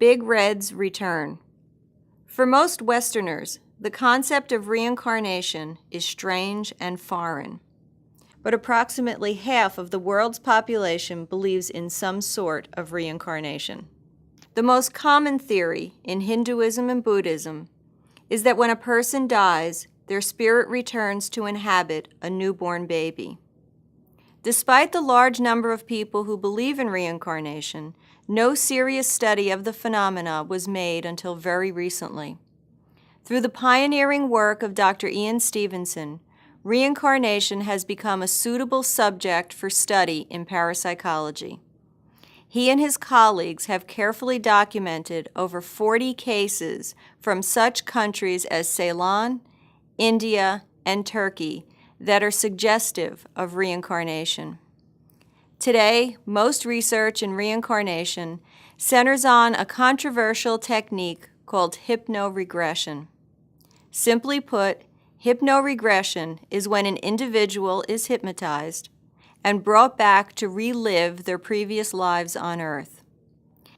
Big Red's return. For most Westerners, the concept of reincarnation is strange and foreign. But approximately half of the world's population believes in some sort of reincarnation. The most common theory in Hinduism and Buddhism is that when a person dies, their spirit returns to inhabit a newborn baby. Despite the large number of people who believe in reincarnation, no serious study of the phenomena was made until very recently. Through the pioneering work of Dr. Ian Stevenson, reincarnation has become a suitable subject for study in parapsychology. He and his colleagues have carefully documented over 40 cases from such countries as Ceylon, India, and Turkey that are suggestive of reincarnation. Today, most research in reincarnation centers on a controversial technique called hypnoregression. Simply put, hypnoregression is when an individual is hypnotized and brought back to relive their previous lives on Earth.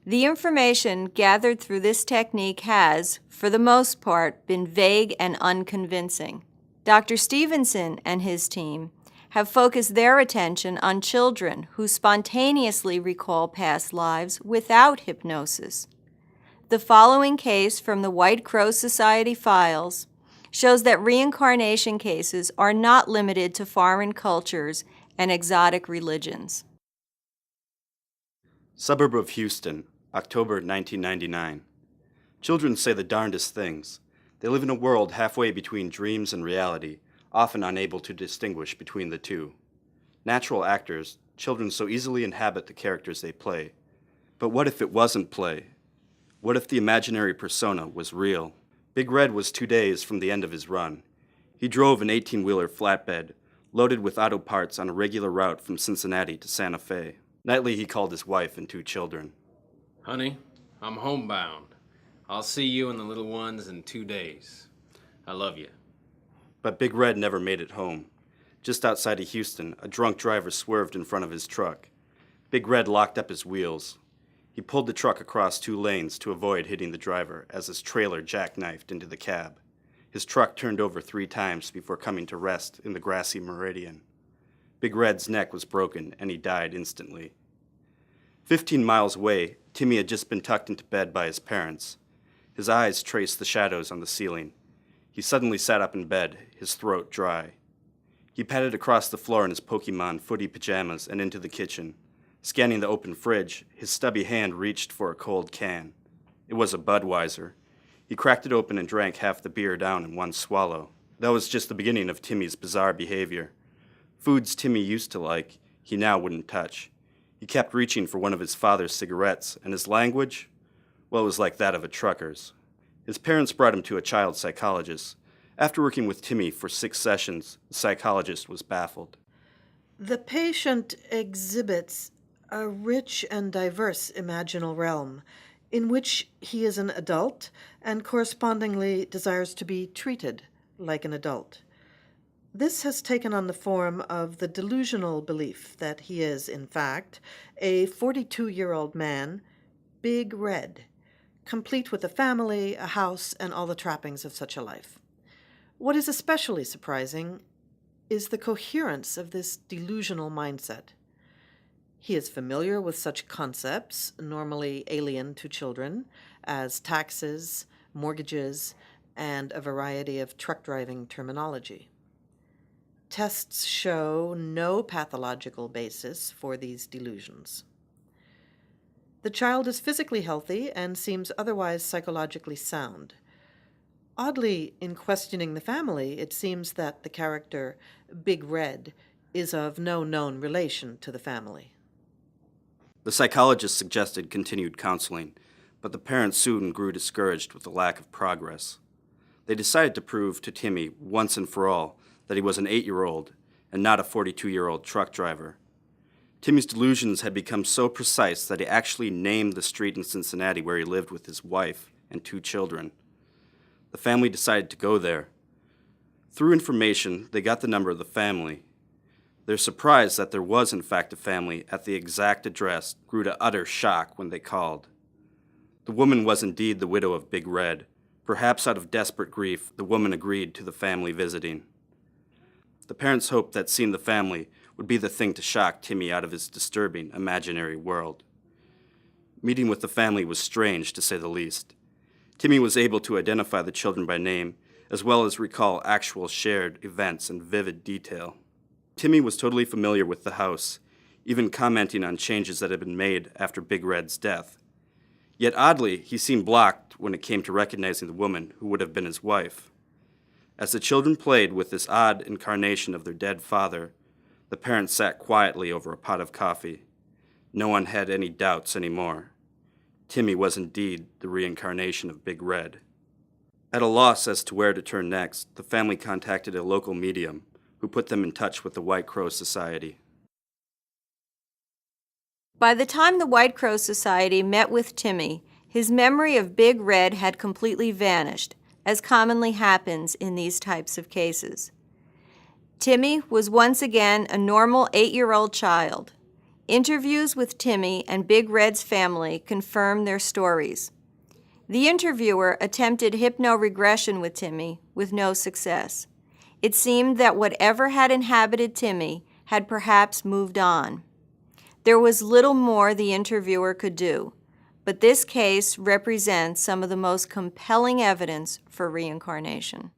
The information gathered through this technique has, for the most part, been vague and unconvincing. Dr. Stevenson and his team have focused their attention on children who spontaneously recall past lives without hypnosis. The following case from the White Crow Society files shows that reincarnation cases are not limited to foreign cultures and exotic religions. Suburb of Houston, October 1999. Children say the darndest things. They live in a world halfway between dreams and reality, often unable to distinguish between the two. Natural actors, children so easily inhabit the characters they play. But what if it wasn't play? What if the imaginary persona was real? Big Red was 2 days from the end of his run. He drove an 18-wheeler flatbed, loaded with auto parts on a regular route from Cincinnati to Santa Fe. Nightly he called his wife and 2 children. Honey, I'm homebound. I'll see you and the little ones in 2 days. I love you. But Big Red never made it home. Just outside of Houston, a drunk driver swerved in front of his truck. Big Red locked up his wheels. He pulled the truck across 2 lanes to avoid hitting the driver as his trailer jackknifed into the cab. His truck turned over 3 times before coming to rest in the grassy meridian. Big Red's neck was broken and he died instantly. 15 miles away, Timmy had just been tucked into bed by his parents. His eyes traced the shadows on the ceiling. He suddenly sat up in bed, his throat dry. He padded across the floor in his Pokemon footy pajamas and into the kitchen. Scanning the open fridge, his stubby hand reached for a cold can. It was a Budweiser. He cracked it open and drank half the beer down in one swallow. That was just the beginning of Timmy's bizarre behavior. Foods Timmy used to like, he now wouldn't touch. He kept reaching for one of his father's cigarettes, and his language, well, it was like that of a trucker's. His parents brought him to a child psychologist. After working with Timmy for 6 sessions, the psychologist was baffled. The patient exhibits a rich and diverse imaginal realm in which he is an adult and correspondingly desires to be treated like an adult. This has taken on the form of the delusional belief that he is, in fact, a 42-year-old man, Big Red, complete with a family, a house, and all the trappings of such a life. What is especially surprising is the coherence of this delusional mindset. He is familiar with such concepts, normally alien to children, as taxes, mortgages, and a variety of truck driving terminology. Tests show no pathological basis for these delusions. The child is physically healthy and seems otherwise psychologically sound. Oddly, in questioning the family, it seems that the character Big Red is of no known relation to the family. The psychologist suggested continued counseling, but the parents soon grew discouraged with the lack of progress. They decided to prove to Timmy once and for all that he was an 8-year-old and not a 42-year-old truck driver. Timmy's delusions had become so precise that he actually named the street in Cincinnati where he lived with his wife and 2 children. The family decided to go there. Through information, they got the number of the family. Their surprise that there was in fact a family at the exact address grew to utter shock when they called. The woman was indeed the widow of Big Red. Perhaps out of desperate grief, the woman agreed to the family visiting. The parents hoped that seeing the family would be the thing to shock Timmy out of his disturbing, imaginary world. Meeting with the family was strange, to say the least. Timmy was able to identify the children by name, as well as recall actual shared events in vivid detail. Timmy was totally familiar with the house, even commenting on changes that had been made after Big Red's death. Yet oddly, he seemed blocked when it came to recognizing the woman who would have been his wife. As the children played with this odd incarnation of their dead father, the parents sat quietly over a pot of coffee. No one had any doubts anymore. Timmy was indeed the reincarnation of Big Red. At a loss as to where to turn next, the family contacted a local medium, who put them in touch with the White Crow Society. By the time the White Crow Society met with Timmy, his memory of Big Red had completely vanished, as commonly happens in these types of cases. Timmy was once again a normal 8-year-old child. Interviews with Timmy and Big Red's family confirmed their stories. The interviewer attempted hypno-regression with Timmy with no success. It seemed that whatever had inhabited Timmy had perhaps moved on. There was little more the interviewer could do, but this case represents some of the most compelling evidence for reincarnation.